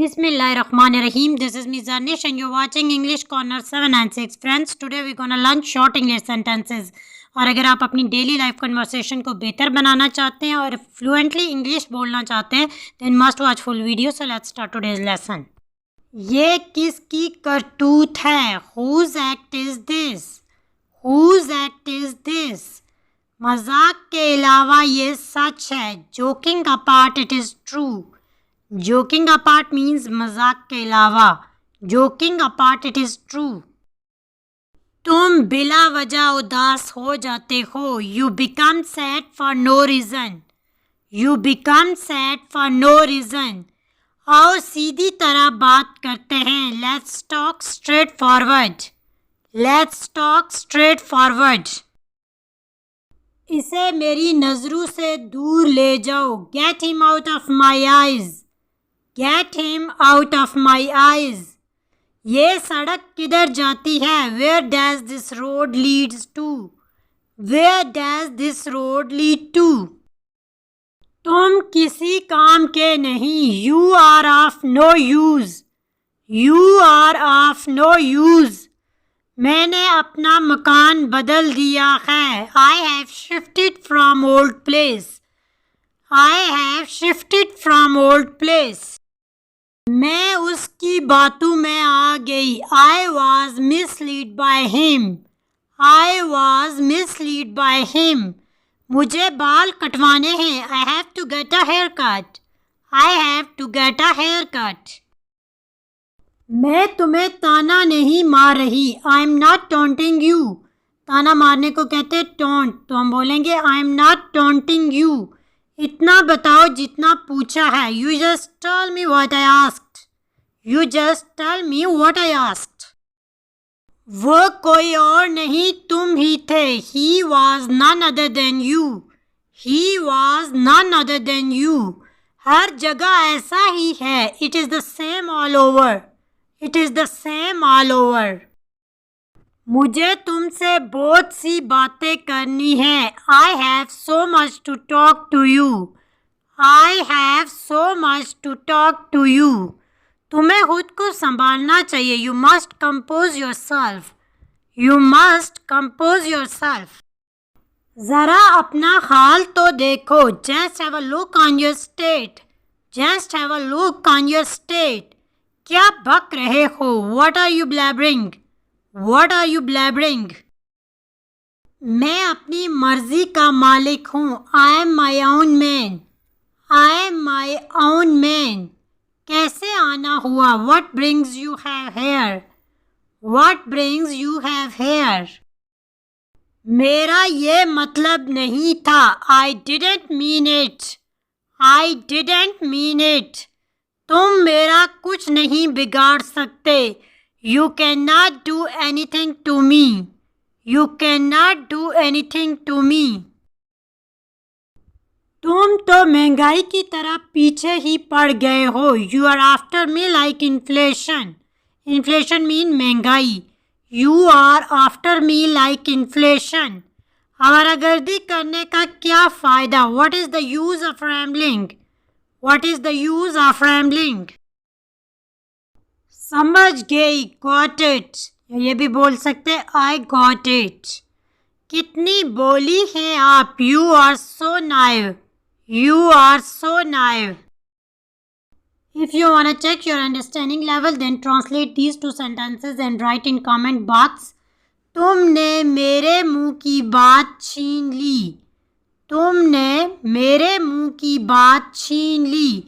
Bismillahirrahmanirrahim. This is Miss Zarnish and you're watching English Corner 7 and 6. Friends, today we're gonna learn short English sentences. और अगर आप अपनी daily life conversation को बेहतर बनाना चाहते हैं और फ्लुएंटली इंग्लिश बोलना चाहते हैं then must watch full video. So let's start today's lesson. ये किसकी करतूत है? Whose act is this? Whose act is this? मजाक के अलावा ये सच है. Joking apart it is true. Joking apart means मजाक के अलावा. Joking apart it is true. तुम बिला वजह उदास हो जाते हो. You become sad for no reason. You become sad for no reason. आओ सीधी तरह बात करते हैं. Let's talk straightforward. Let's talk straightforward. इसे मेरी नज़रों से दूर ले जाओ. Get him out of my eyes. Get him out of my eyes. ये सड़क किधर जाती है? Where does this road leads to. Where does this road lead to. तुम किसी काम के नहीं. You are of no use. You are of no use. मैंने अपना मकान बदल दिया है. I have shifted from old place. I have shifted from old place. मैं उसकी बातों में आ गई. I was misled by him. I was misled by him. मुझे बाल कटवाने हैं. I have to get a hair cut. I have to get a hair cut. मैं तुम्हें ताना नहीं मार रही. I am not taunting you. ताना मारने को कहते हैं टॉन्ट, तो हम बोलेंगे I am not taunting you. इतना बताओ जितना पूछा है. You just tell me what I asked. You just tell me what I asked. वो कोई और नहीं तुम ही थे. He was none other than you. He was none other than you. हर जगह ऐसा ही है. It is the same all over. It is the same all over. मुझे तुमसे बहुत सी बातें करनी है. I have so much to talk to you. I have so much to talk to you. तुम्हें खुद को संभालना चाहिए. You must compose yourself. You must compose yourself. ज़रा अपना हाल तो देखो. Just have a look on your state. Just have a look on your state. क्या बक रहे हो? What are you blabbering? What are you blabbering? मैं अपनी मर्जी का मालिक हूँ. I am my own man. I am my own man. कैसे आना हुआ? What brings you have here? What brings you have here? मेरा ये मतलब नहीं था. I didn't mean it. I didn't mean it. तुम मेरा कुछ नहीं बिगाड़ सकते. You cannot do anything to me. You cannot do anything to me. तुम तो महंगाई की तरह पीछे ही पड़ गए हो. You are after me like inflation. Inflation mean महंगाई. You are after me like inflation. आवारागर्दी करने का क्या फ़ायदा? What is the use of rambling? What is the use of rambling? समझ गई. Got it. ये भी बोल सकते आई गॉट इट. कितनी बोली हैं आप? You are so naive. You are so naive. If you want to check your understanding level then translate these two sentences and write in comment box. तुमने मेरे मुंह की बात छीन ली. तुमने मेरे मुंह की बात छीन ली.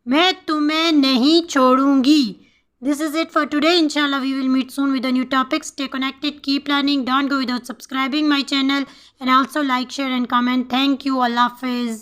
मैं तुम्हें नहीं छोड़ूंगी. This is it for today. Inshallah, we will meet soon with a new topic. Stay connected, keep learning. Don't go without subscribing my channel. And also like, share and comment. Thank you. Allah Hafiz.